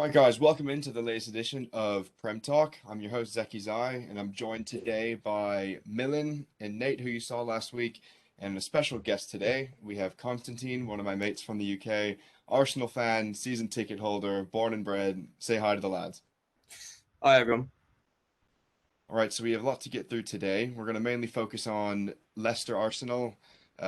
All right, guys, welcome into the latest edition of Prem Talk. I'm your host, Zeki Zai, and I'm joined today by Milan and Nate, who you saw last week, and a special guest today. We have Constantin, one of my mates from the UK, Arsenal fan, season ticket holder, born and bred. Say hi to the lads. Hi everyone. All right, so we have a lot to get through today. We're going to mainly focus on Leicester Arsenal,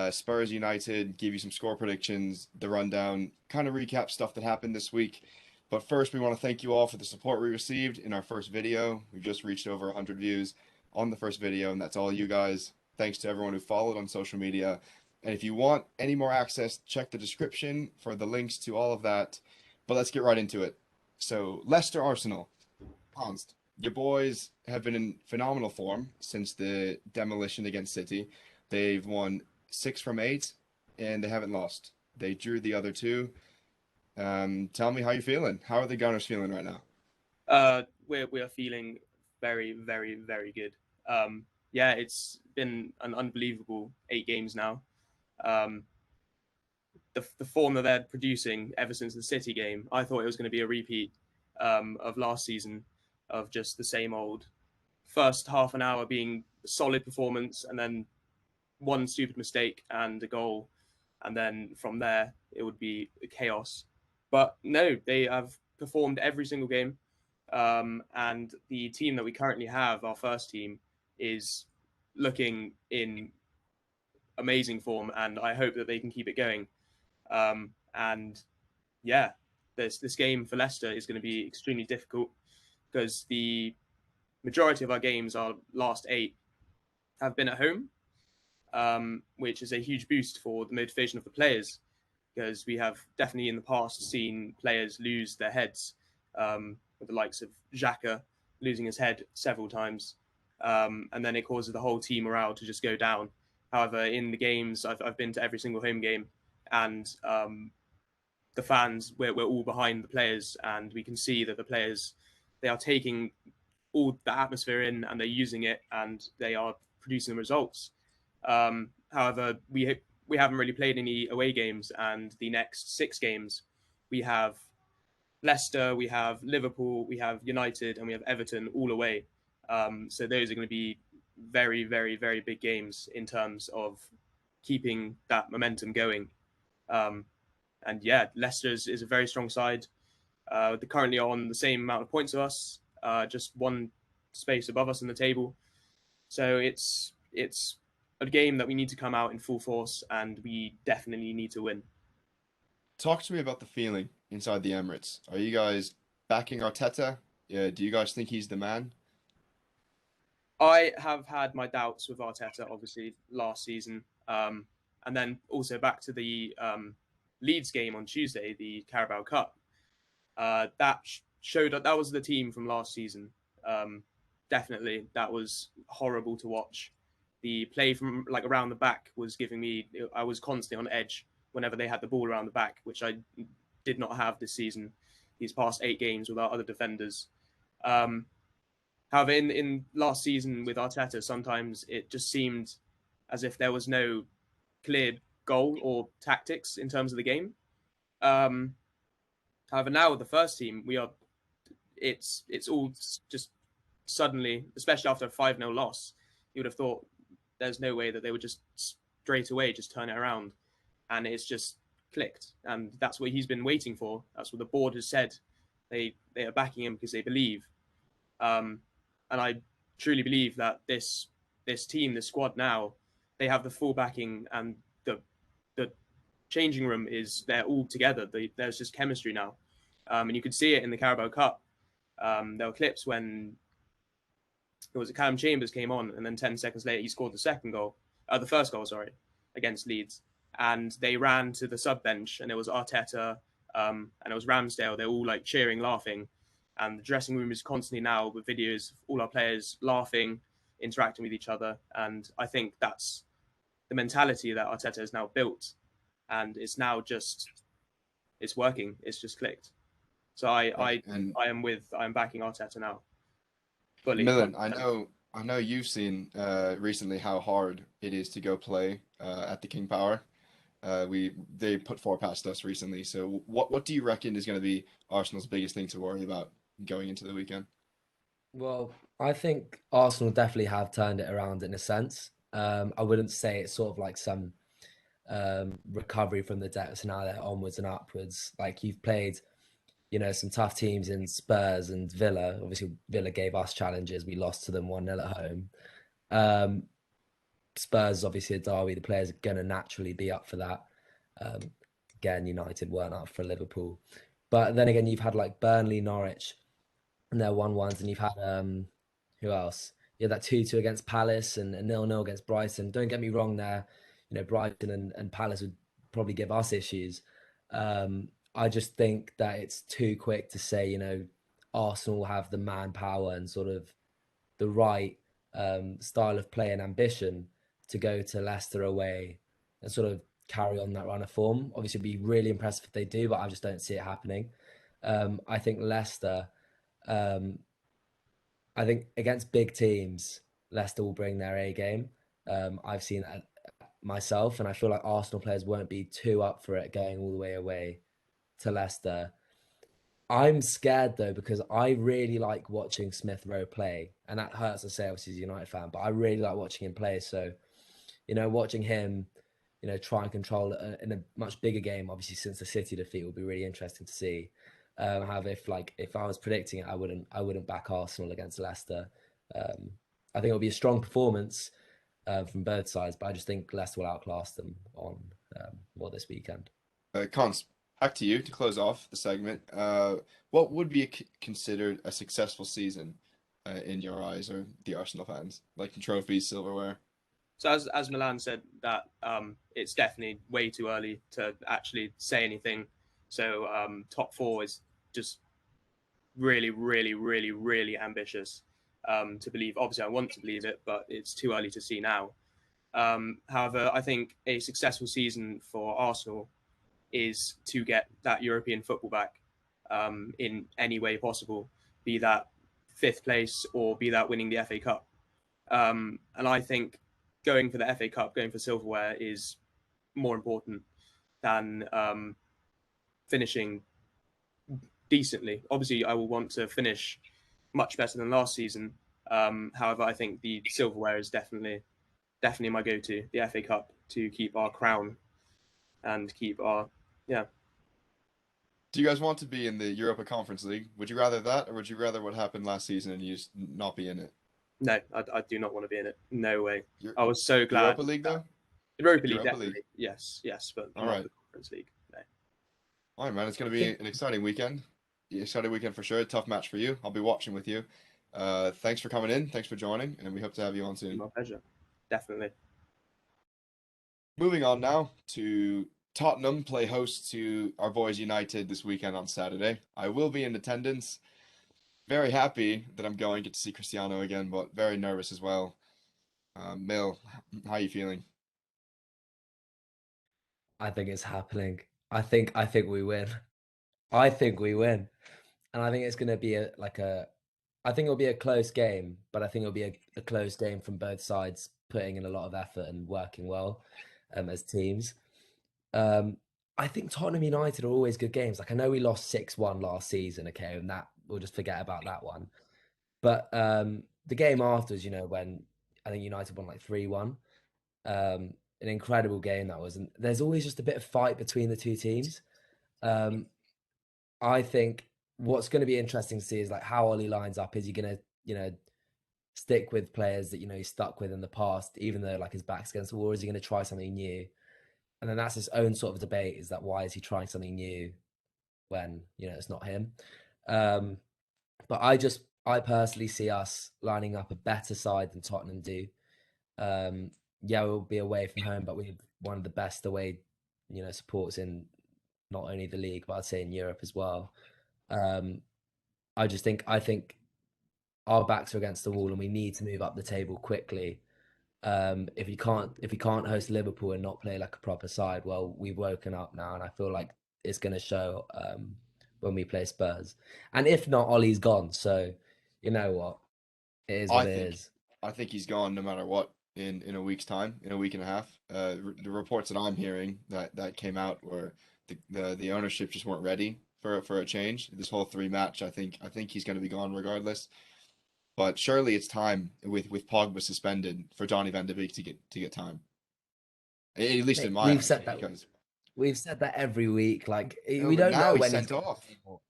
Spurs United, give you some score predictions, the rundown, kind of recap stuff that happened this week. But first, we want to thank you all for the support we received in our first video. We've just reached over 100 views on the first video, and that's all you guys. Thanks to everyone who followed on social media. And if you want any more access, check the description for the links to all of that. But let's get right into it. So, Leicester Arsenal. Const. Your boys have been in phenomenal form since the demolition against City. They've won 6 from 8, and they haven't lost. They drew the other two. Tell me how you're feeling. How are the Gunners feeling right now? We are feeling very, very, very good. Yeah, it's been an unbelievable 8 games now. Um, the form that they're producing ever since the City game, I thought it was going to be a repeat of last season, of just the same old first half an hour being a solid performance, and then one stupid mistake and a goal, and then from there it would be chaos. But no, they have performed every single game, and the team that we currently have, our first team, is looking in amazing form, and I hope that they can keep it going. And yeah, this game for Leicester is going to be extremely difficult because the majority of our games, our last 8, have been at home, which is a huge boost for the motivation of the players, because we have definitely in the past seen players lose their heads, with the likes of Xhaka losing his head several times, and then it causes the whole team morale to just go down. However, in the games, I've been to every single home game, and the fans, we're all behind the players, and we can see that the players, they are taking all the atmosphere in, and they're using it, and they are producing the results. However, we haven't really played any away games, and the next 6 games we have Leicester, we have Liverpool, we have United, and we have Everton all away. So those are going to be very, very, very big games in terms of keeping that momentum going. And yeah, Leicester is a very strong side. They're currently on the same amount of points as us, just one space above us in the table. So it's a game that we need to come out in full force, and we definitely need to win. Talk to me about the feeling inside the Emirates. Are you guys backing Arteta? Yeah, do you guys think he's the man? I have had my doubts with Arteta, obviously, last season. And then also back to the Leeds game on Tuesday, the Carabao Cup. That showed that was the team from last season. Definitely, that was horrible to watch. The play from like around the back was giving me, I was constantly on edge whenever they had the ball around the back, which I did not have this season, these past 8 games without other defenders. Um, However, in last season with Arteta, sometimes it just seemed as if there was no clear goal or tactics in terms of the game. Um, However, now with the first team, it's all just suddenly, especially after a 5-0 loss, you would have thought there's no way that they would just straight away just turn it around, and it's just clicked, and that's what he's been waiting for. That's what the board has said. They are backing him because they believe. Um, and I truly believe that this team, this squad now, they have the full backing, and the changing room is they're all together. There's just chemistry now, and you could see it in the Carabao Cup. There were clips when it was Callum Chambers came on, and then 10 seconds later he scored the first goal, sorry, against Leeds, and they ran to the sub bench, and it was Arteta, and it was Ramsdale. They're all like cheering, laughing, and the dressing room is constantly now with videos of all our players laughing, interacting with each other, and I think that's the mentality that Arteta has now built, and it's now just it's working. It's just clicked. So Right. And I'm backing Arteta now fully, Milan, 100%. I know you've seen recently how hard it is to go play at the King Power. We they put four past us recently. So what do you reckon is going to be Arsenal's biggest thing to worry about going into the weekend? Well, I think Arsenal definitely have turned it around in a sense. I wouldn't say it's sort of like some recovery from the depths now they're onwards and upwards. Like you've played, some tough teams in Spurs and Villa. Obviously, Villa gave us challenges. We lost to them 1-0 at home. Um, Spurs, obviously, a derby. The players are going to naturally be up for that. Um, Again, United weren't up for Liverpool. But then again, you've had like Burnley, Norwich, and they're 1-1s, and you've had who else? Yeah, that 2-2 against Palace and a 0-0 against Brighton. Don't get me wrong there. Brighton and Palace would probably give us issues. I just think that it's too quick to say, Arsenal have the manpower and sort of the right style of play and ambition to go to Leicester away and sort of carry on that run of form. Obviously, it'd be really impressive if they do, but I just don't see it happening. I think Leicester, um, I think against big teams, Leicester will bring their A game. I've seen that myself, and I feel like Arsenal players won't be too up for it going all the way away to Leicester. I'm scared though because I really like watching Smith Rowe play, and that hurts to say, obviously, as a United fan, but I really like watching him play. So, watching him, try and control it in a much bigger game, obviously, since the City defeat, will be really interesting to see. However, if I was predicting it, I wouldn't back Arsenal against Leicester. Um, I think it'll be a strong performance from both sides, but I just think Leicester will outclass them on this weekend. Const, back to you to close off the segment. What would be considered a successful season in your eyes or the Arsenal fans? Like the trophies, silverware. So as Milan said, that it's definitely way too early to actually say anything. So top four is just really, really, really, really ambitious to believe. Obviously, I want to believe it, but it's too early to see now. However, I think a successful season for Arsenal is to get that European football back in any way possible, be that fifth place or be that winning the FA Cup. And I think going for the FA Cup, going for silverware is more important than finishing decently. Obviously, I will want to finish much better than last season. However, I think the silverware is definitely my go-to, the FA Cup, to keep our crown and keep our yeah. Do you guys want to be in the Europa Conference League? Would you rather that, or would you rather what happened last season and you just not be in it? No, I do not want to be in it. No way. Eu- I was so glad. Europa League though? Europa League, Europa League. definitely. Yes, but All not right. the Conference League. No. All right, man. It's going I to be think an exciting weekend. Exciting weekend for sure. Tough match for you. I'll be watching with you. Thanks for coming in. Thanks for joining, and we hope to have you on soon. My pleasure. Definitely. Moving on now to Tottenham play host to our boys United this weekend on Saturday. I will be in attendance. Very happy that I'm going, get to see Cristiano again, but very nervous as well. Mill, how are you feeling? I think it's happening. I think we win. I think we win. And I think it's going to be I think it'll be a close game, but I think it'll be a close game from both sides, putting in a lot of effort and working well as teams. Um, I think Tottenham United are always good games. Like I know we lost 6-1 last season, okay, and that we'll just forget about that one. But the game afterwards, when I think United won like 3-1, an incredible game that was. And there's always just a bit of fight between the two teams. Um, I think what's going to be interesting to see is like how Ollie lines up. Is he going to, stick with players that he's stuck with in the past, even though like his back's against the wall? Or is he going to try something new? And then that's his own sort of debate. Is that why is he trying something new when it's not him? Um, but I personally see us lining up a better side than Tottenham do. Um, yeah, we'll be away from home, but we have one of the best away, supports in not only the league, but I'd say in Europe as well. Um, I think our backs are against the wall, and we need to move up the table quickly. If we can't host Liverpool and not play like a proper side, well, we've woken up now, and I feel like it's going to show when we play Spurs. And if not, Ollie's gone, so you know what, it is I what it think, is. I think he's gone no matter what. in a week's time, in a week and a half. The reports that I'm hearing that came out were the ownership just weren't ready for a change. This whole three match, I think he's going to be gone regardless. But surely it's time with Pogba suspended for Donny van de Beek to get time. At least in Mate, my eyes, because we've said that every week. Like no, we but don't now know he's when he's sent going to off. play more.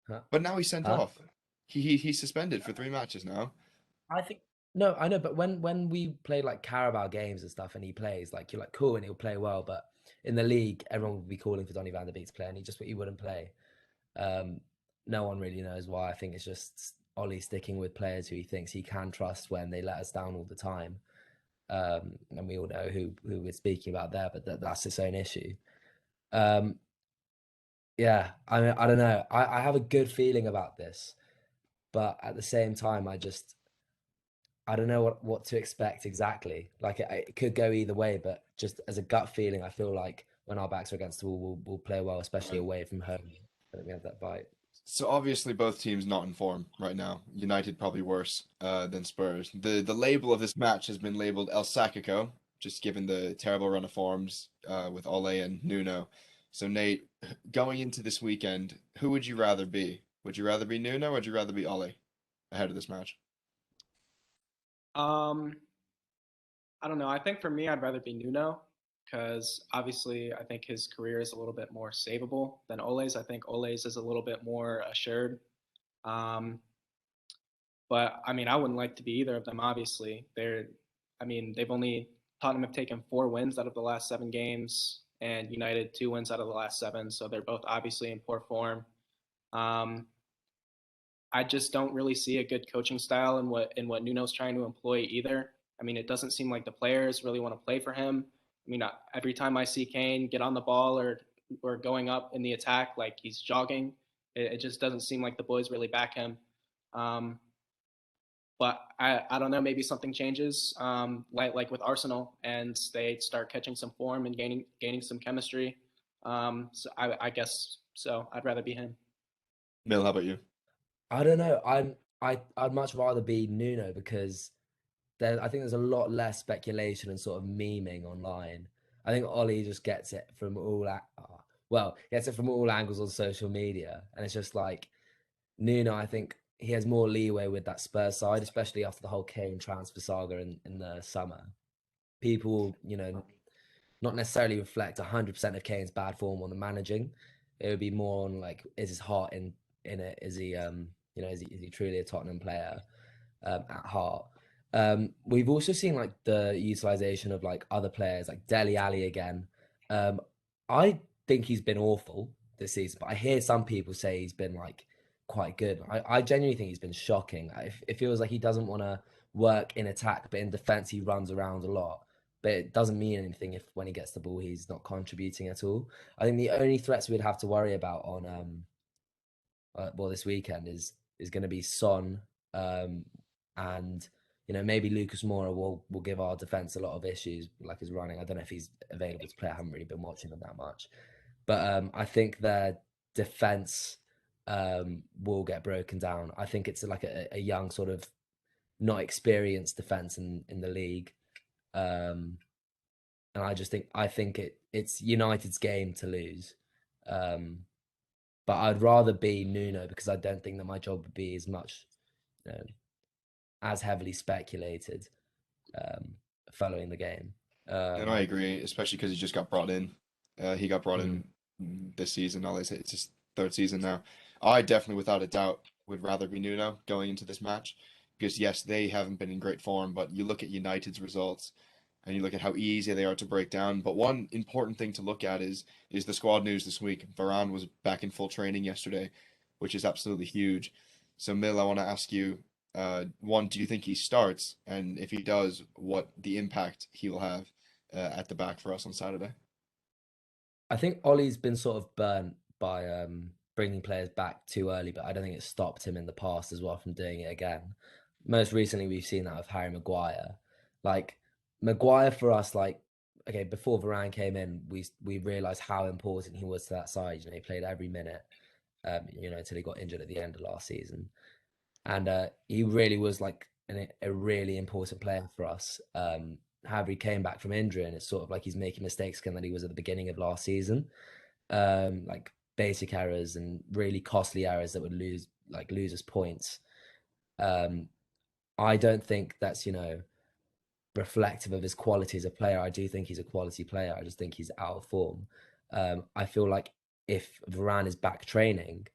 Huh? But now he's sent Huh? off. He's suspended for three matches now. I think no, I know, but when we play like Carabao games and stuff, and he plays, like you're like cool, and he'll play well. But in the league, everyone would be calling for Donny van der Beek to play, and he wouldn't play. Um, no one really knows why. I think it's just Ollie sticking with players who he thinks he can trust when they let us down all the time. And we all know who we're speaking about there, but that's its own issue. Um, yeah, I mean, I don't know. I have a good feeling about this, but at the same time, I don't know what to expect exactly. Like it could go either way, but just as a gut feeling, I feel like when our backs are against the wall, we'll play well, especially Right. away from home. I think we have that bite. So obviously both teams not in form right now. United probably worse than Spurs. The label of this match has been labeled El Sackico, just given the terrible run of forms with Ole and Nuno. So Nate, going into this weekend, who would you rather be? Would you rather be Nuno or would you rather be Ole ahead of this match? Um, I don't know. I think for me, I'd rather be Nuno because obviously I think his career is a little bit more savable than Ole's. I think Ole's is a little bit more assured. Um, but I mean, I wouldn't like to be either of them. Obviously, I mean, Tottenham have taken 4 wins out of the last 7 games, and United 2 wins out of the last 7. So they're both obviously in poor form. Um, I just don't really see a good coaching style in what Nuno's trying to employ either. I mean, it doesn't seem like the players really want to play for him. I mean, every time I see Kane get on the ball or going up in the attack like he's jogging, it just doesn't seem like the boys really back him. Um, but I don't know. Maybe something changes, like with Arsenal, and they start catching some form and gaining some chemistry. So I guess so. I'd rather be him. Mill, how about you? I don't know. I'd much rather be Nuno because I think there's a lot less speculation and sort of memeing online. I think Ollie just gets it from gets it from all angles on social media, and it's just like Nuno. I think he has more leeway with that Spurs side, especially after the whole Kane transfer saga in the summer. People, not necessarily reflect 100% of Kane's bad form on the managing. It would be more on like, is his heart in it? Is he is he truly a Tottenham player at heart? We've also seen like the utilization of like other players like Deli Ali again. I think he's been awful this season, but I hear some people say he's been like quite good. I genuinely think he's been shocking. It feels like he doesn't want to work in attack, but in defense he runs around a lot. But it doesn't mean anything if when he gets the ball he's not contributing at all. I think the only threats we'd have to worry about on this weekend is going to be Son, and maybe Lucas Moura will give our defense a lot of issues, like his running. I don't know if he's available to play. I haven't really been watching them that much, but I think their defense will get broken down. I think it's like a young sort of not experienced defense in the league, and I think it's United's game to lose. Um, but I'd rather be Nuno because I don't think that my job would be as much, you know, as heavily speculated um, following the game. And I Um, agree, especially because he just got brought in. He got brought mm, in this season. It's his third season now. I definitely, without a doubt, would rather be Nuno going into this match because yes, they haven't been in great form, but you look at United's results and you look at how easy they are to break down. But one important thing to look at is the squad news this week. Varane was back in full training yesterday, which is absolutely huge. So Mill, I want to ask you, one, do you think he starts? And if he does, what the impact he will have at the back for us on Saturday? I think Ollie's been sort of burnt by bringing players back too early, but I don't think it stopped him in the past as well from doing it again. Most recently, we've seen that with Harry Maguire. Like Maguire for us, like okay, before Varane came in, we realised how important he was to that side. He played every minute, until he got injured at the end of last season. And he really was like a really important player for us. However, he came back from injury, and it's sort of like he's making mistakes again that he was at the beginning of last season. Like basic errors and really costly errors that would lose us points. I don't think that's reflective of his quality as a player. I do think he's a quality player. I just think he's out of form. I feel like if Varane is back training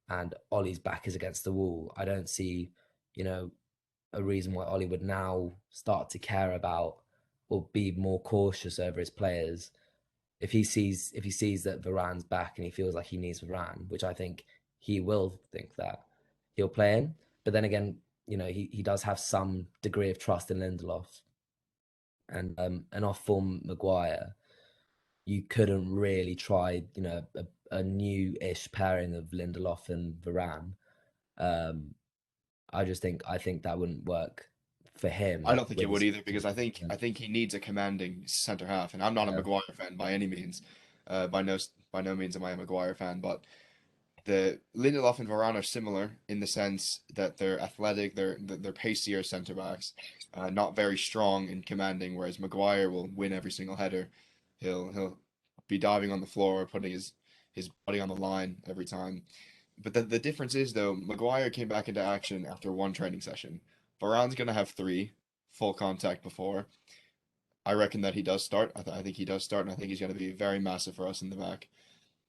and Ollie's back is against the wall, I don't see, a reason why Ollie would now start to care about or be more cautious over his players. If he sees that Varane's back and he feels like he needs Varane, which I think he will think that, he'll play him. But then again, he does have some degree of trust in Lindelof, and an off form Maguire, you couldn't really try, a new-ish pairing of Lindelof and Varane. Um, I think that wouldn't work for I him don't think it with would his either because I think he needs a commanding center half, and I'm not a yeah. Maguire fan by any means. By no means am I a Maguire fan, but the Lindelof and Varane are similar in the sense that they're athletic, they're pacier center backs, not very strong and commanding. Whereas Maguire will win every single header. He'll be diving on the floor, putting his body on the line every time. But the difference is though, Maguire came back into action after one training session. Varane's gonna have three full contact before. I reckon that he does start. I think he does start, and I think he's gonna be very massive for us in the back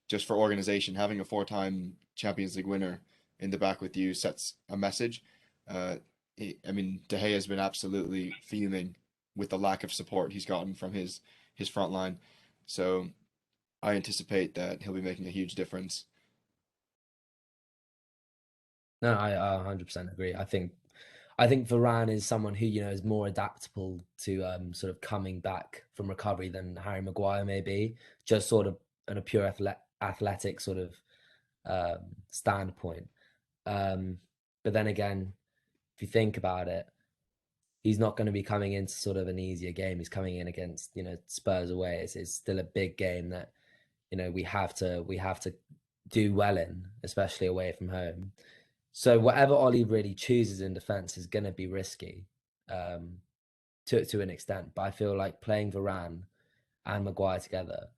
just for organization, having a four-time Champions League winner in the back with you sets a message. Uh, I mean, De Gea has been absolutely fuming with the lack of support he's gotten from his front line. So I anticipate that he'll be making a huge difference. No, I 100% agree. I think Varane is someone who is more adaptable to sort of coming back from recovery than Harry Maguire may be, just sort of on a pure athletic sort of standpoint. Um, but then again, if you think about it, he's not going to be coming into sort of an easier game. He's coming in against Spurs away. It's still a big game that we have to do well in, especially away from home. So whatever Ollie really chooses in defence is going to be risky, um, to an extent. But I feel like playing Varane and Maguire together,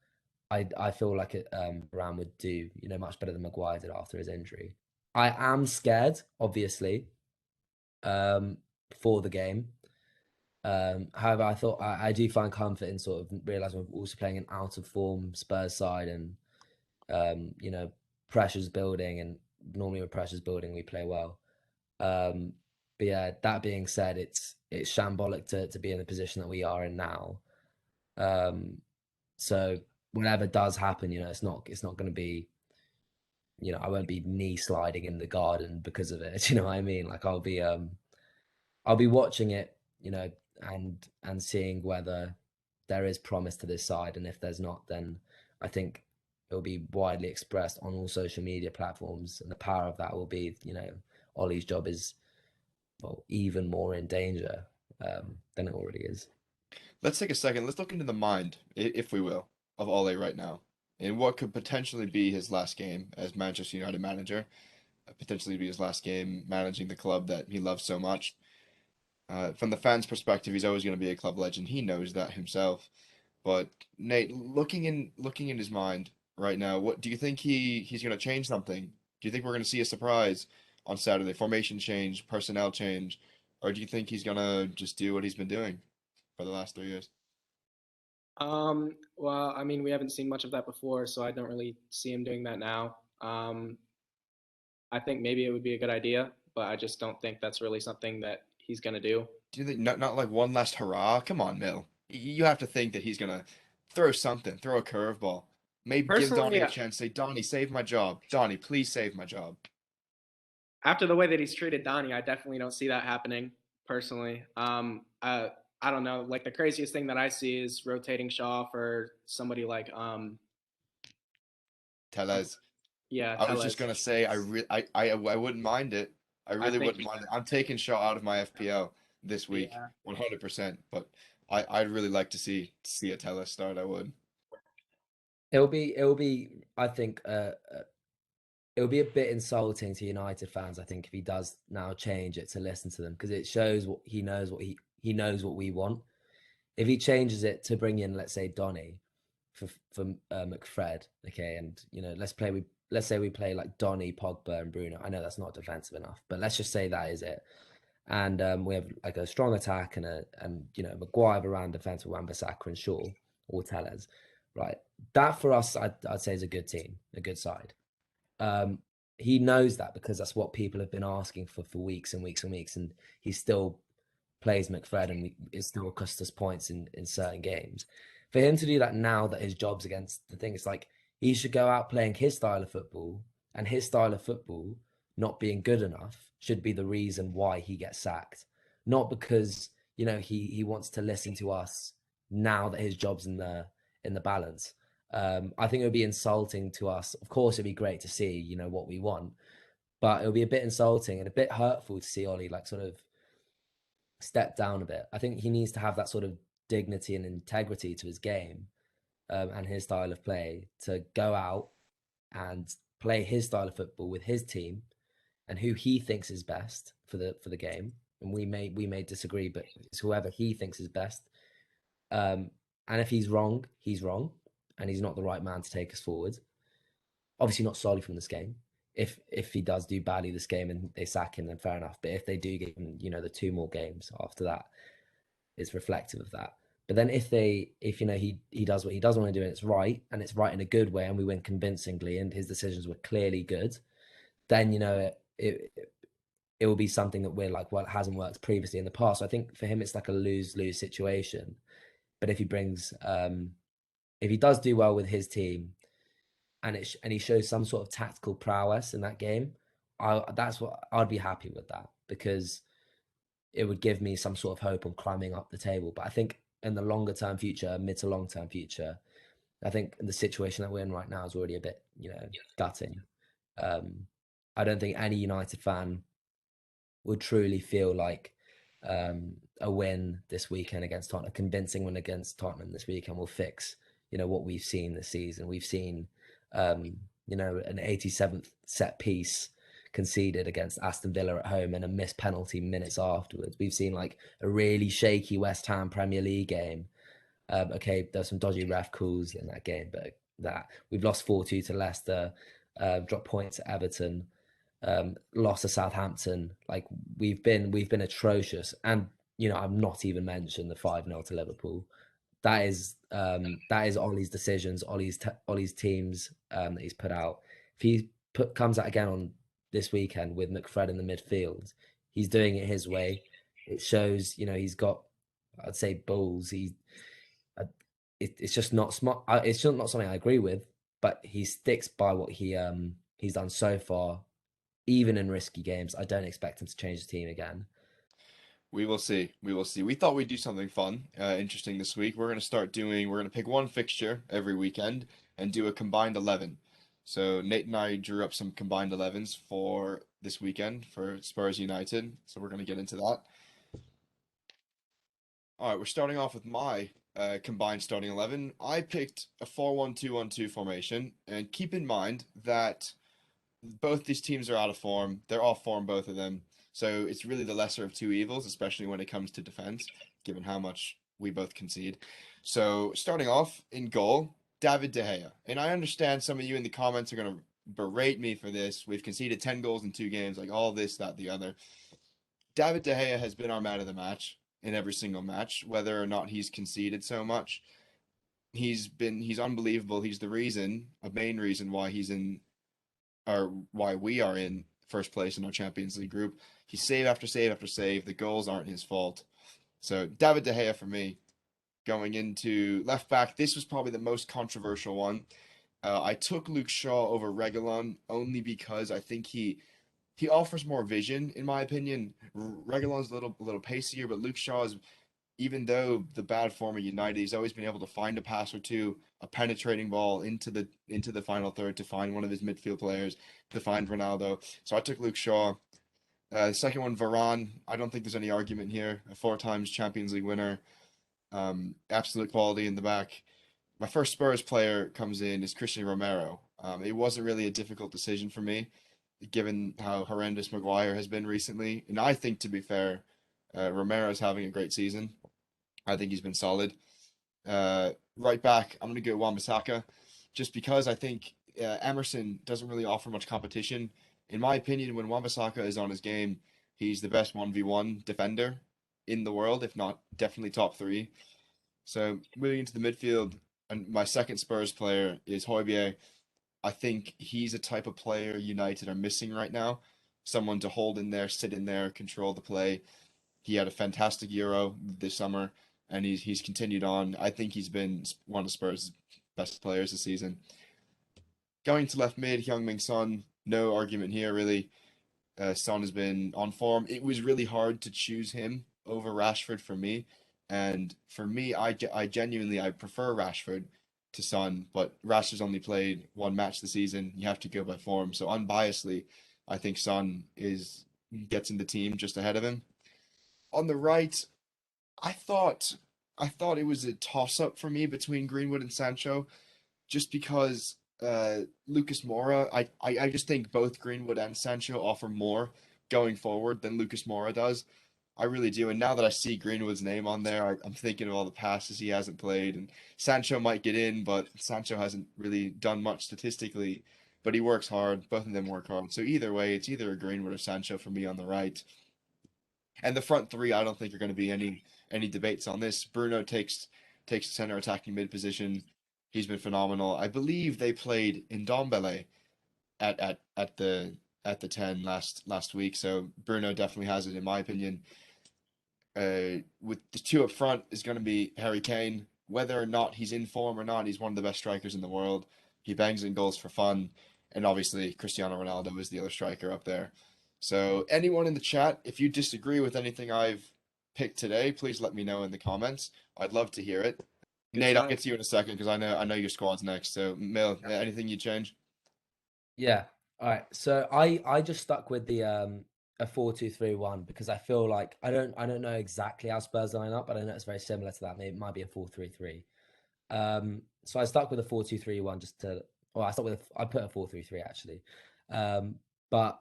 I feel like Varane would do much better than Maguire did after his injury. I am scared, obviously, um, for the game. However, I do find comfort in sort of realizing we're also playing an out of form Spurs side, and um, you know pressure's building, and normally when pressure's building we play well. Um, but yeah, that being said, it's shambolic to be in the position that we are in now. Um, so whatever does happen, it's not going to be, I won't be knee sliding in the garden because of it. Do you know what I mean? Like I'll be watching it, and seeing whether there is promise to this side, and if there's not, then I think it'll be widely expressed on all social media platforms, and the power of that will be, Ollie's job is, well, even more in danger than it already is. Let's take a second. Let's look into the mind, if we will, of Ole right now, and what could potentially be his last game as Manchester United manager, potentially be his last game managing the club that he loves so much. From the fans' perspective, he's always going to be a club legend. He knows that himself. But Nate, looking in his mind right now, what do you think he's going to change something? Do you think we're going to see a surprise on Saturday? Formation change, personnel change, or do you think he's going to just do what he's been doing for the last 3 years? Well, I mean, we haven't seen much of that before, so I don't really see him doing that now. I think maybe it would be a good idea, but I just don't think that's really something that he's gonna do. Do you think not like one last hurrah? Come on, Mill. You have to think that he's going to throw something, throw a curveball. Maybe give Donnie Personally, a chance. Say, Donnie, save my job. Donnie, please save my job. after the way that he's treated Donnie, I definitely don't see that happening. Personally, I don't know. Like the craziest thing that I see is rotating Shaw for somebody like um Tellez. yeah, I was just Tellez. gonna say I wouldn't mind it. I I really think wouldn't mind it. I'm taking Shaw out of my FPL this week, yeah. 100%. But I'd really like to see a Tellez start. I would. It'll be, I think, it would be a bit insulting to United fans, I think, if he does now change it to listen to them, because it shows what he knows, he knows what we want. If he changes it to bring in, let's say, Donny for McFred, okay, and let's say we play like Donny, Pogba, and Bruno. I know that's not defensive enough, but let's just say that is it. And we have like a strong attack and Maguire, Varane, defense with Wan-Bissaka and Shaw or Tellez, right? That for us, I'd say is a good team, a good side. Um, he knows that because that's what people have been asking for weeks and weeks and weeks, and he still plays McFred and it still cost us points in certain games. For him to do that now that his job's against the thing, it's like he should go out playing his style of football, and his style of football not being good enough should be the reason why he gets sacked, not because he wants to listen to us now that his job's in the balance. I think it would be insulting to us. Of course, it'd be great to see what we want, but it would be a bit insulting and a bit hurtful to see Ollie like sort of step down a bit. I think he needs to have that sort of dignity and integrity to his game, and his style of play, to go out and play his style of football with his team and who he thinks is best for the game. And we may disagree, but it's whoever he thinks is best. And if he's wrong, and he's not the right man to take us forward. Obviously, not solely from this game. If he does do badly this game and they sack him, then fair enough. But if they do give him, the 2 more games after that, it's reflective of that. But then if he does what he does want to do and it's right in a good way, and we win convincingly, and his decisions were clearly good, then it will be something that we're like, well, it hasn't worked previously in the past. So I think for him, it's like a lose-lose situation. But if he does do well with his team, and he shows some sort of tactical prowess in that game, that's what I'd be happy with, that, because it would give me some sort of hope on climbing up the table. But I think in the longer term future, mid to long term future, I think the situation that we're in right now is already a bit, gutting. I don't think any United fan would truly feel like a win this weekend against Tottenham, a convincing win against Tottenham this weekend will fix, what we've seen this season. We've seen, an 87th set piece conceded against Aston Villa at home and a missed penalty minutes afterwards. We've seen like a really shaky West Ham Premier League game. Okay, there's some dodgy ref calls in that game, but that we've lost 4-2 to Leicester, dropped points at Everton, lost to Southampton. Like we've been atrocious, and I've not even mentioned the 5-0 to Liverpool. That is Ollie's decisions, Ollie's teams that he's put out. If he comes out again on this weekend with McFred in the midfield, he's doing it his way. It shows, he's got, I'd say, balls. It's just not smart. It's just not something I agree with, but he sticks by what he's done so far, even in risky games. I don't expect him to change the team again. We will see. We will see. We thought we'd do something fun, interesting this week. We're going to pick one fixture every weekend and do a combined 11. So Nate and I drew up some combined 11s for this weekend for Spurs United. So we're going to get into that. All right, we're starting off with my combined starting 11. I picked a 4-1-2-1-2 formation, and keep in mind that both these teams are out of form. They're off form, both of them. So it's really the lesser of two evils, especially when it comes to defense, given how much we both concede. So starting off in goal, David De Gea. And I understand some of you in the comments are going to berate me for this. We've conceded 10 goals in 2 games, like all this, that, the other. David De Gea has been our man of the match in every single match, whether or not he's conceded so much. He's unbelievable. He's the reason, a main reason why why we are in first place in our Champions League group. He's save after save after save. The goals aren't his fault. So David De Gea for me. Going into left back, this was probably the most controversial one. I took Luke Shaw over Reguilon only because I think he offers more vision, in my opinion. Reguilon's a little pacier, but Luke Shaw is, even though the bad form of United, he's always been able to find a pass or two, a penetrating ball into the final third to find one of his midfield players, to find Ronaldo. So I took Luke Shaw. Second one, Varane. I don't think there's any argument here. A 4 times Champions League winner. Absolute quality in the back. My first Spurs player comes in is Christian Romero. It wasn't really a difficult decision for me, given how horrendous Maguire has been recently. And I think, to be fair, Romero's having a great season. I think he's been solid. Right back, I'm going to go Wan-Bissaka, just because I think Emerson doesn't really offer much competition. In my opinion, when Wan-Bissaka is on his game, he's the best 1v1 defender in the world, if not definitely top three. So moving into the midfield, and my second Spurs player is Højbjerg. I think he's a type of player United are missing right now. Someone to hold in there, sit in there, control the play. He had a fantastic Euro this summer, and he's continued on. I think he's been one of Spurs' best players this season. Going to left mid, Heung-min Son, no argument here really. Son has been on form. It was really hard to choose him over Rashford for me, and for me, I genuinely I prefer Rashford to Son, but Rashford's only played one match this season. You have to go by form. So unbiasedly, I think Son is gets in the team just ahead of him. On the right, I thought I thought it was a toss up for me between Greenwood and Sancho, just because Lucas Moura, I just think both Greenwood and Sancho offer more going forward than Lucas Moura does. I really do. And now that I see Greenwood's name on there, I'm thinking of all the passes he hasn't played. And Sancho might get in, but Sancho hasn't really done much statistically. But he works hard. Both of them work hard. So either way, it's either a Greenwood or Sancho for me on the right. And the front three, I don't think are going to be any debates on this. Bruno takes the center attacking mid position. He's been phenomenal. I believe they played in Ndombele at the 10 last week. So Bruno definitely has it in my opinion. With the two up front is going to be Harry Kane. Whether or not he's in form or not, he's one of the best strikers in the world. He bangs in goals for fun, and obviously Cristiano Ronaldo is the other striker up there. So anyone in the chat, if you disagree with anything I've picked today, please let me know in the comments. I'd love to hear it. Good Nate, I'll shout. get to you in a second because I know your squad's next. So Mil, anything you change? Yeah. All right. So I just stuck with the a 4-2-3-1 because I feel like I don't know exactly how Spurs line up, but I know it's very similar to that. Maybe it might be a 4-3-3. So I stuck with a 4-2-3-1 just to well, I put a 4-3-3 actually. But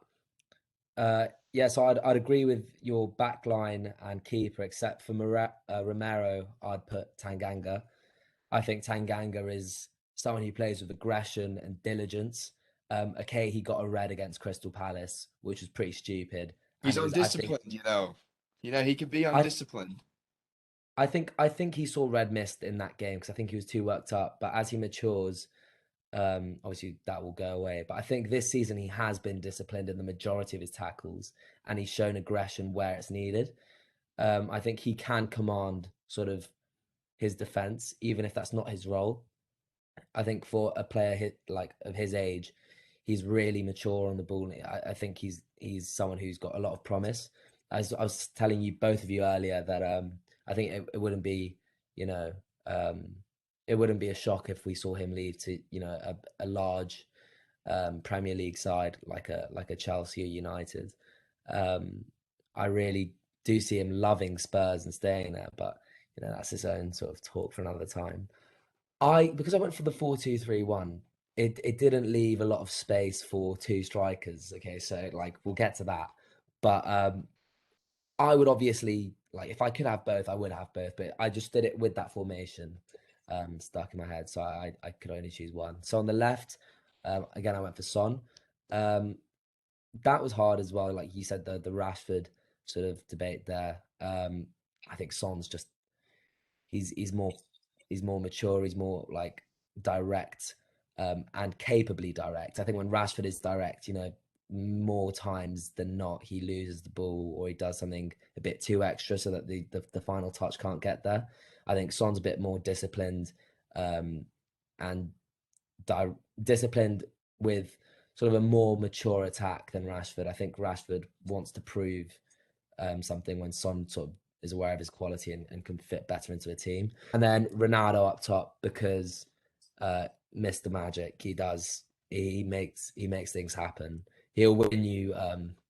yeah, so I'd agree with your back line and keeper, except for Romero, I'd put Tanganga. I think Tanganga is someone who plays with aggression and diligence. Okay, he got a red against Crystal Palace, which was pretty stupid, He's and it was. I think. undisciplined, you know. You know, he could be I undisciplined. I think he saw red mist in that game because I think he was too worked up. But as he matures, obviously that will go away. But I think this season he has been disciplined in the majority of his tackles, and he's shown aggression where it's needed. I think he can command sort of his defense, even if that's not his role. I think for a player like of his age, he's really mature on the ball. I think he's someone who's got a lot of promise. As I was telling you both of you earlier, that I think it wouldn't be, you know, um, it wouldn't be a shock if we saw him leave to, a large Premier League side like a Chelsea or United. Um, I really do see him loving Spurs and staying there, but that's his own sort of talk for another time. Because I went for the 4-2-3-1, it didn't leave a lot of space for two strikers. Okay, so like we'll get to that. But I would obviously like if I could have both, I would have both, but I just did it with that formation stuck in my head. So I could only choose one. So on the left, again I went for Son. Um that was hard as well. Like you said, the Rashford sort of debate there. I think Son's just he's more mature, he's more like direct, and capably direct. I think when Rashford is direct, more times than not he loses the ball or he does something a bit too extra so that the final touch can't get there. I think Son's a bit more disciplined, and disciplined with sort of a more mature attack than Rashford. I think Rashford wants to prove something when Son sort of is aware of his quality and can fit better into a team. And then Ronaldo up top because Mr. Magic, he makes things happen. He'll win you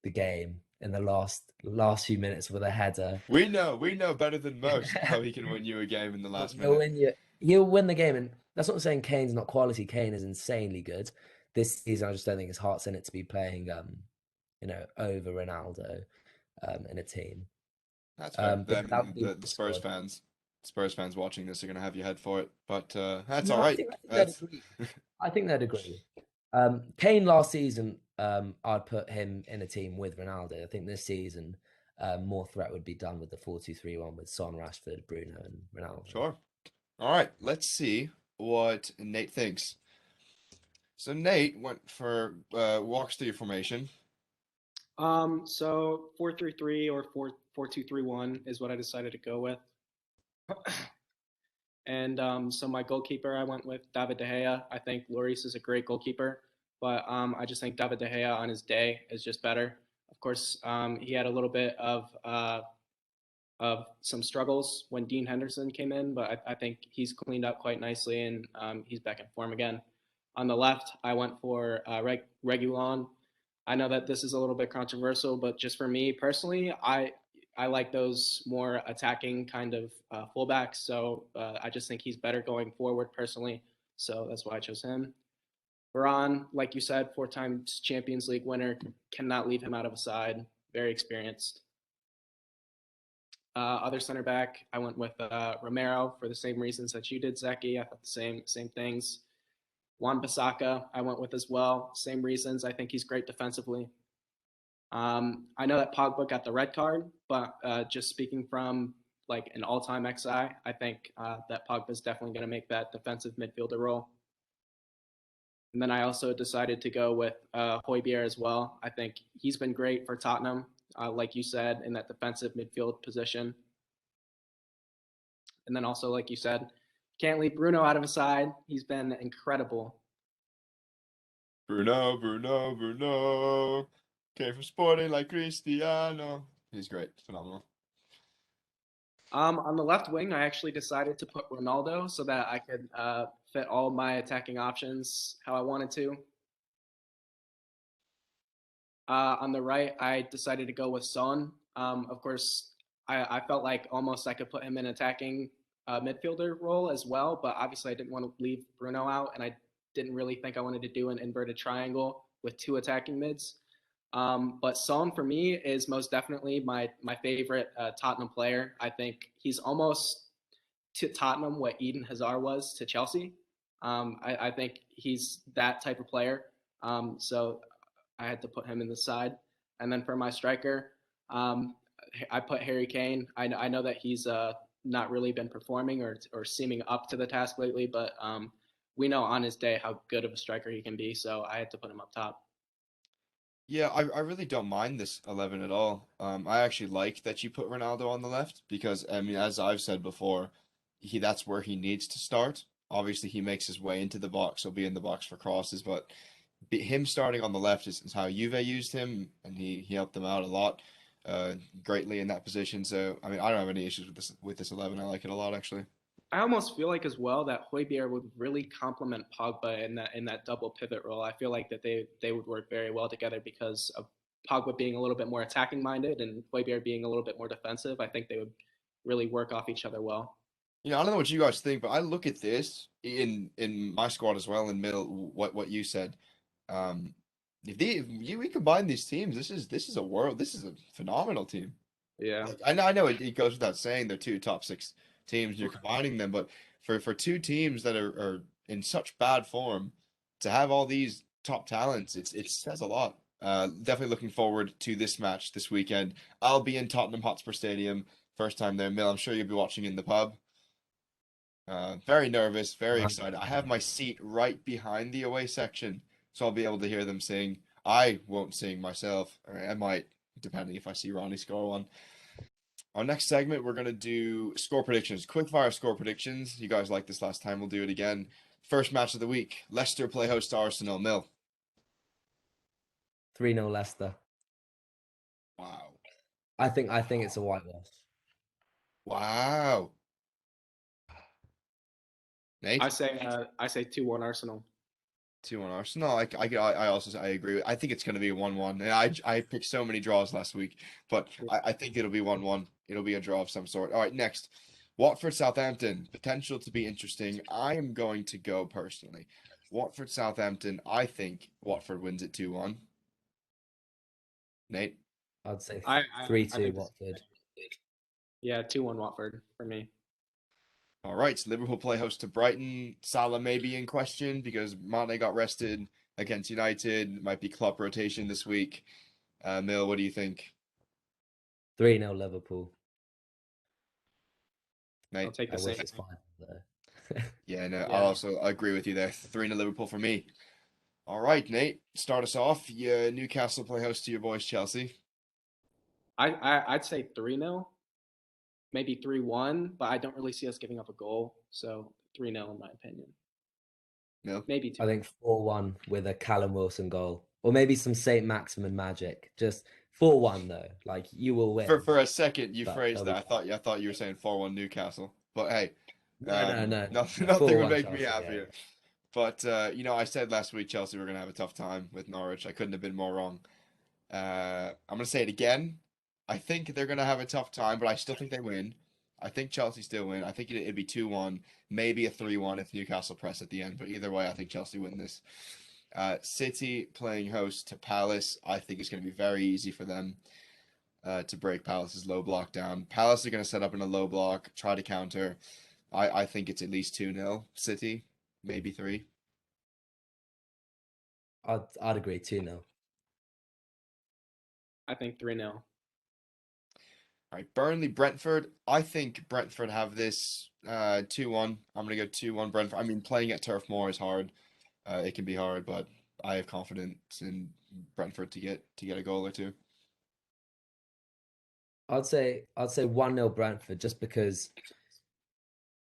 the game in the last few minutes with a header. We know better than most how he can win you a game in the last He'll minute. win you. He'll win the game, and that's not saying Kane's not quality. Kane is insanely good. this season, I just don't think his heart's in it to be playing, over Ronaldo in a team. That's fair. But that would be The my squad. Spurs fans watching this are gonna have your head for it, but that's No, all right. I think they'd That's agree. I think they'd agree. Kane last season, I'd put him in a team with Ronaldo. I think this season, more threat would be done with the 4-2-3-1 with Son, Rashford, Bruno, and Ronaldo. sure. All right, let's see what Nate thinks. So Nate went for walks through your formation. So 4-3-3 or 4-2-3-1 is what I decided to go with. And so my goalkeeper, I went with David De Gea. I think Lloris is a great goalkeeper, but I just think David De Gea on his day is just better. Of course, he had a little bit of some struggles when Dean Henderson came in, but I think he's cleaned up quite nicely and he's back in form again. On the left, I went for Regulon. I know that this is a little bit controversial, but just for me personally, I like those more attacking kind of fullbacks. So I just think he's better going forward personally. So that's why I chose him. Varane, like you said, 4 times Champions League winner, cannot leave him out of a side. Very experienced. Other center back, I went with Romero for the same reasons that you did, Zeki. I thought the same things. Wan-Bissaka, I went with as well. Same reasons. I think he's great defensively. I know that Pogba got the red card, but just speaking from like an all-time XI, I think that Pogba is definitely going to make that defensive midfielder role. And then I also decided to go with Højbjerg as well. I think he's been great for Tottenham, like you said, in that defensive midfield position. And then also, like you said, can't leave Bruno out of his side. He's been incredible. Bruno. Came from Sporting like Cristiano. He's great. Phenomenal. On the left wing, I actually decided to put Ronaldo so that I could fit all my attacking options how I wanted to. On the right, I decided to go with Son. Of course, I felt like almost I could put him in attacking midfielder role as well, but obviously I didn't want to leave Bruno out, and I didn't really think I wanted to do an inverted triangle with 2 attacking mids. But Son for me is most definitely my favorite Tottenham player. I think he's almost to Tottenham what Eden Hazard was to Chelsea. I think he's that type of player. So I had to put him in the side. And then for my striker, I put Harry Kane. I know that he's not really been performing or seeming up to the task lately, but we know on his day how good of a striker he can be. So I had to put him up top. Yeah, I really don't mind this 11 at all. I actually like that you put Ronaldo on the left because, I mean, as I've said before, that's where he needs to start. Obviously, he makes his way into the box. He'll be in the box for crosses, but him starting on the left is how Juve used him, and he helped them out a lot, greatly in that position. So, I mean, I don't have any issues with this 11. I like it a lot, actually. I almost feel like as well that Højbjerg would really complement Pogba in that double pivot role. I feel like that they would work very well together because of Pogba being a little bit more attacking minded and Højbjerg being a little bit more defensive. I think they would really work off each other well. You know, I don't know what you guys think, but I look at this in my squad as well in middle. What you said, um, if we combine these teams, this is a phenomenal team. Yeah. Like, I know it goes without saying they're 2 top 6 teams. You're combining them, but for 2 teams that are in such bad form, to have all these top talents, it says a lot. Definitely looking forward to this match this weekend. I'll be in Tottenham Hotspur Stadium, first time there. Mill, I'm sure you'll be watching in the pub. Very nervous, very excited. I have my seat right behind the away section, so I'll be able to hear them sing. I won't sing myself, or I might, depending if I see Ronnie score one. Our next segment, we're gonna do score predictions, quick fire score predictions. You guys liked this last time, we'll do it again. First match of the week: Leicester play host to Arsenal. Mill. 3-0 Leicester. Wow. I think it's a whitewash. Wow. Nate? I say 2-1 Arsenal. 2-1 Arsenal. I also I agree. I think it's going to be a 1-1. And I picked so many draws last week, but I think it'll be 1-1. It'll be a draw of some sort. All right, next. Watford Southampton. Potential to be interesting. I am going to go personally Watford Southampton. I think Watford wins it 2-1. Nate? I'd say I 3-2 think Watford. yeah, 2-1 Watford for me. All right, so Liverpool play host to Brighton. Salah may be in question because Mane got rested against United. Might be Klopp rotation this week. Mill, what do you think? 3-0 Liverpool. I'll Nate? take I the wish same. it's 5 though. Yeah, no, Yeah. I'll also agree with you there. 3-0 Liverpool for me. All right, Nate, start us off. Newcastle play host to your boys Chelsea. I'd say 3-0, maybe 3-1, but I don't really see us giving up a goal. So 3-0 in my opinion. No? Maybe 2. I think 4-1 with a Callum Wilson goal. Or maybe some St. Maximin magic. Just 4-1 though. Like you will win. For a second, you But phrased they'll that. be I thought you were saying 4-1 Newcastle. But hey, no. nothing 4-1 would make me Chelsea, yeah. happier. But I said last week Chelsea were gonna have a tough time with Norwich. I couldn't have been more wrong. I'm gonna say it again. I think they're gonna have a tough time, but I still think they win. I think Chelsea still win. I think it'd be 2-1, maybe a 3-1 if Newcastle press at the end. But either way, I think Chelsea win this. City playing host to Palace. I think it's going to be very easy for them to break Palace's low block down. Palace are going to set up in a low block, try to counter. I think it's at least 2-0 City, maybe 3. I'd agree 2-0. I think 3-0. All right, Burnley, Brentford. I think Brentford have this 2-1. I'm going to go 2-1 Brentford. I mean, playing at Turf Moor is hard. It can be hard, but I have confidence in Brentford to get a goal or two. I'd say 1-0 Brentford just because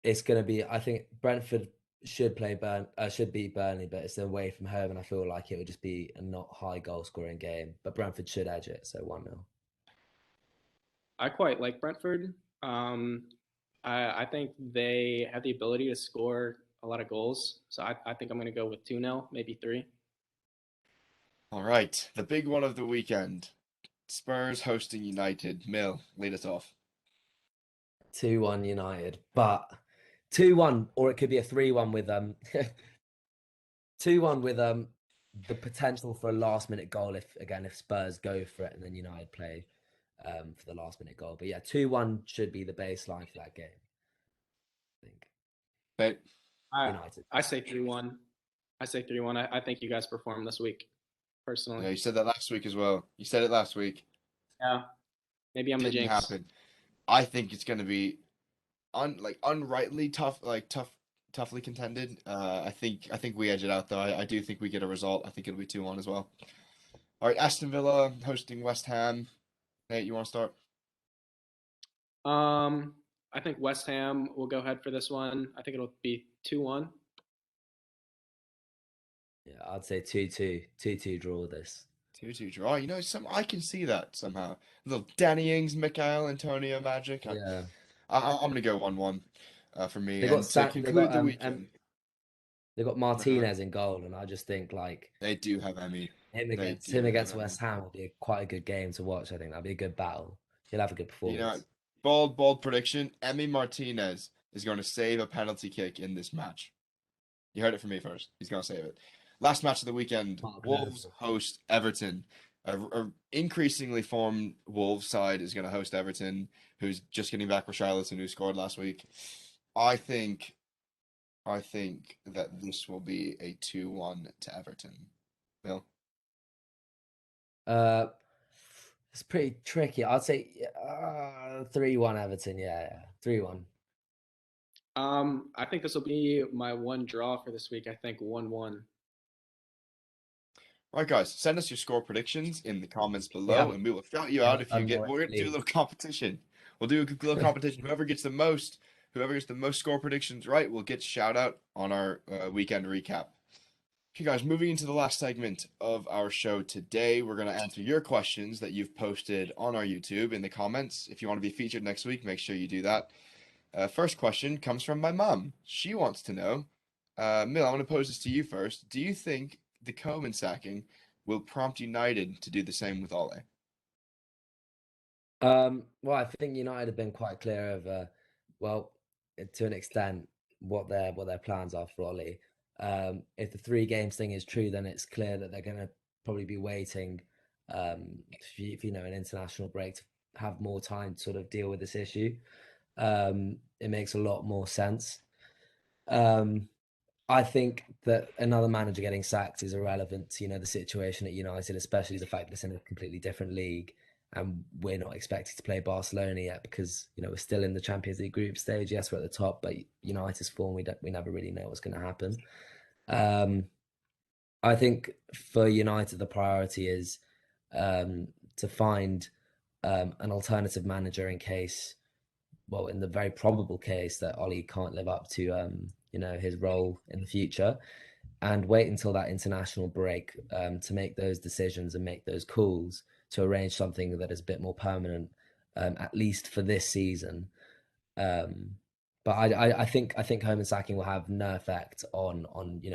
it's going to be. I think Brentford should beat Burnley, but it's away from home, and I feel like it would just be a not high goal scoring game. But Brentford should edge it, so 1-0. I quite like Brentford. I think they have the ability to score a lot of goals. So I think I'm going to go with 2-0, maybe 3. All right, the big one of the weekend. Spurs hosting United. Mill, lead us off. 2-1 United, but 2-1, or it could be a 3-1 with 2-1 with the potential for a last minute goal if Spurs go for it and then United play for the last minute goal. But yeah, 2-1 should be the baseline for that game. I think But United. I say 3-1. I say 3-1. I think you guys performed this week, personally. yeah, you said that last week as well. You said it last week. Yeah. Maybe I'm the Didn't jinx. happen. I think it's going to be unrightly tough, toughly contended. I think we edge it out though. I do think we get a result. I think it'll be 2-1 as well. All right, Aston Villa hosting West Ham. Nate, you want to start? I think West Ham will go ahead for this one. I think it'll be 2-1. Yeah, I'd say 2-2. 2-2 draw this. 2-2 draw. I can see that somehow. Little Danny Ings, Mikael Antonio magic. Yeah. I'm going to go 1-1 for me. They got And to conclude the they weekend, got Martinez in goal, and I just think like they do have Emmy. him They against do have Emmy. West Ham will be quite a good game to watch. I think that'll be a good battle. He'll have a good performance. Bold prediction. Emmy Martinez is going to save a penalty kick in this match. You heard it from me first. He's going to save it. Last match of the weekend, Wolves host Everton. A increasingly formed Wolves side is going to host Everton, who's just getting back Richarlison, who scored last week. I think that this will be a 2-1 to Everton. Bill? It's pretty tricky. I'd say 3-1 Everton. Yeah, 3-1. I think this will be my one draw for this week. I think 1-1. Right, guys, send us your score predictions in the comments below, and we will shout you out if you get. We're gonna do a little competition. We'll do a little competition. Whoever gets the most score predictions right will get shout out on our weekend recap. Okay, guys, moving into the last segment of our show today, we're gonna answer your questions that you've posted on our YouTube in the comments. If you want to be featured next week, make sure you do that. First question comes from my mom. She wants to know, Mill, I want to pose this to you first. Do you think the Coman sacking will prompt United to do the same with Ole? Well, I think United have been quite clear of, well, to an extent, what their plans are for Ole. If the 3 games thing is true, then it's clear that they're going to probably be waiting if an international break to have more time to sort of deal with this issue. It makes a lot more sense. I think that another manager getting sacked is irrelevant to, the situation at United, especially the fact that it's in a completely different league and we're not expected to play Barcelona yet because, we're still in the Champions League group stage. Yes, we're at the top, but United's form, we never really know what's going to happen. I think for United, the priority is to find an alternative manager in the very probable case that Ollie can't live up to, his role in the future, and wait until that international break to make those decisions and make those calls to arrange something that is a bit more permanent, at least for this season. But I think Homan sacking will have no effect on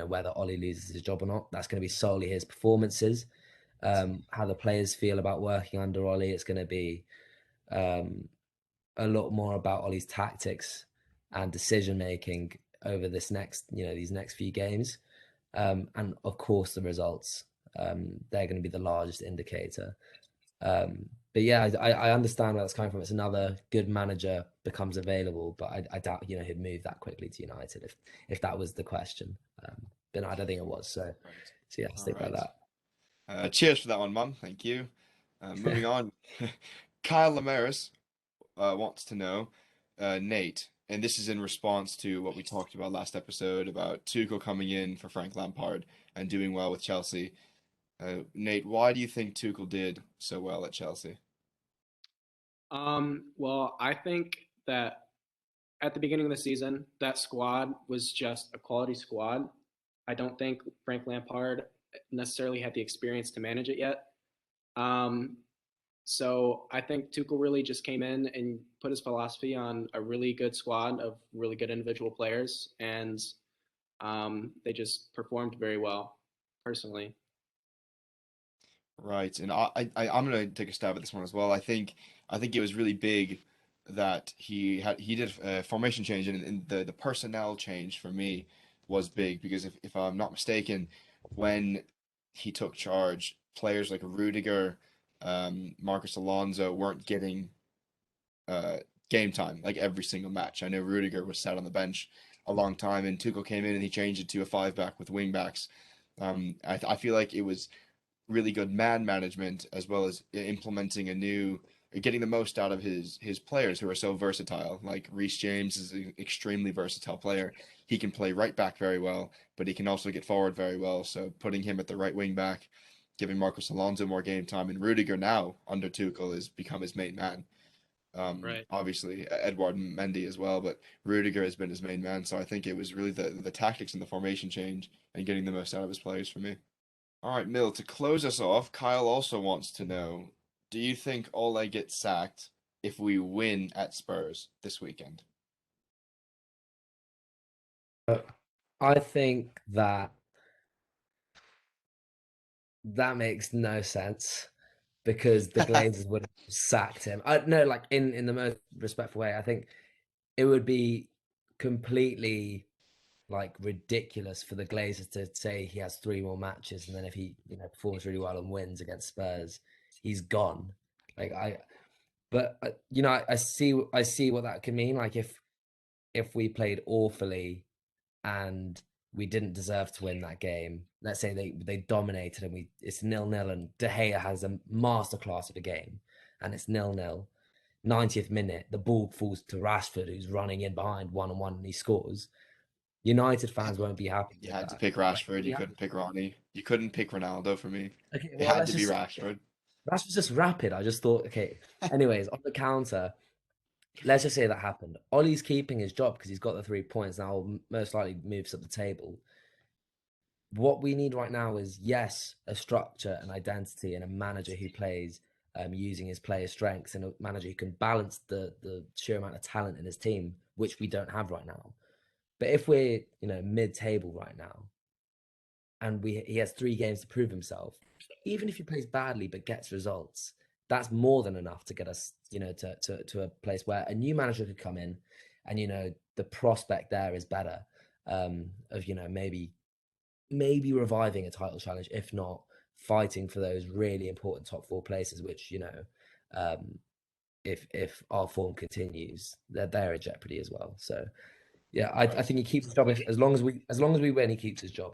whether Ollie loses his job or not. That's going to be solely his performances, how the players feel about working under Ollie. It's going to be a lot more about Ollie's tactics and decision making over these next few games, and of course the results. They're going to be the largest indicator. But yeah, I understand where that's coming from. It's another good manager becomes available, but I doubt he'd move that quickly to United if that was the question. But no, I don't think it was. So yeah, stick by that. Cheers for that one, Mum. Thank you. Moving on, Kyle Lamaris wants to know, Nate, and this is in response to what we talked about last episode about Tuchel coming in for Frank Lampard and doing well with Chelsea. Nate, why do you think Tuchel did so well at Chelsea? Well, I think that at the beginning of the season, that squad was just a quality squad. I don't think Frank Lampard necessarily had the experience to manage it yet. So I think Tuchel really just came in and put his philosophy on a really good squad of really good individual players, and they just performed very well, personally. Right, and I'm gonna take a stab at this one as well. I think it was really big that he did a formation change, and the personnel change for me was big because if I'm not mistaken, when he took charge, players like Rudiger, Marcus Alonso weren't getting uh game time like every single match. I know Rudiger was sat on the bench a long time, and Tuchel came in and he changed it to a 5 back with wing backs. I feel like it was really good man management as well as implementing getting the most out of his players who are so versatile. Like Reece James is an extremely versatile player. He can play right back very well, but he can also get forward very well. So putting him at the right wing back, giving Marcos Alonso more game time, and Rudiger now under Tuchel has become his main man. Right. Obviously Edward Mendy as well, but Rudiger has been his main man. So I think it was really the tactics and the formation change and getting the most out of his players for me. All right, Mill, to close us off, Kyle also wants to know, do you think Ole gets sacked if we win at Spurs this weekend? I think that makes no sense because the Glazers would have sacked him. I no, like in the most respectful way. I think it would be completely like ridiculous for the Glazers to say he has 3 more matches, and then if he performs really well and wins against Spurs, he's gone. Like I see what that could mean. Like if we played awfully and we didn't deserve to win that game. Let's say they dominated and it's 0-0 and De Gea has a masterclass of a game and it's 0-0. 90th minute, the ball falls to Rashford, who's running in behind 1-on-1 and he scores. United fans won't be happy You with had to that. pick Like, Rashford. You couldn't pick Ronnie. You couldn't pick Ronaldo for me. okay, It well, had to be Rashford. Rashford's just rapid. I just thought, okay. Anyways, on the counter, let's just say that happened. Ollie's keeping his job because he's got the 3 points now. Most likely moves up the table. What we need right now is, yes, a structure, an identity, and a manager who plays using his player strengths, and a manager who can balance the sheer amount of talent in his team, which we don't have right now. But if we're mid-table right now, and he has 3 games to prove himself, even if he plays badly but gets results, that's more than enough to get us to a place where a new manager could come in, and the prospect there is better, of maybe maybe reviving a title challenge, if not fighting for those really important top 4 places, which, if our form continues, they're in jeopardy as well. So yeah, I think he keeps his job as long as we win, he keeps his job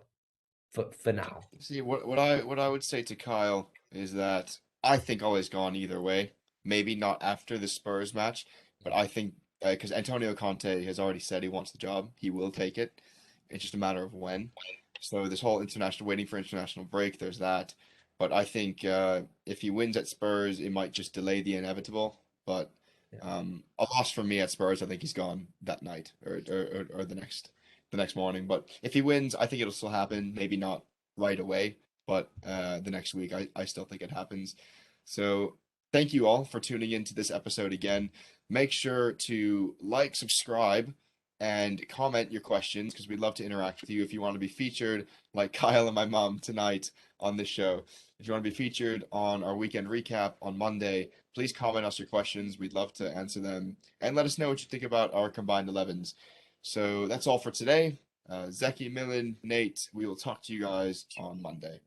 for now. See, what I would say to Kyle is that I think all is gone either way. Maybe not after the Spurs match, but I think because Antonio Conte has already said he wants the job, he will take it. It's just a matter of when. So this whole international waiting for international break, there's that. But I think if he wins at Spurs, it might just delay the inevitable. But Yeah. a loss from me at Spurs, I think he's gone that night or the next morning. But if he wins, I think it'll still happen. Maybe not right away, but the next week, I still think it happens. So thank you all for tuning into this episode again. Make sure to like, subscribe, and comment your questions because we'd love to interact with you. If you want to be featured, like Kyle and my mom tonight on this show, if you want to be featured on our weekend recap on Monday, please comment us your questions. We'd love to answer them and let us know what you think about our combined 11s. So that's all for today. Zeki, Milan, Nate, we will talk to you guys on Monday.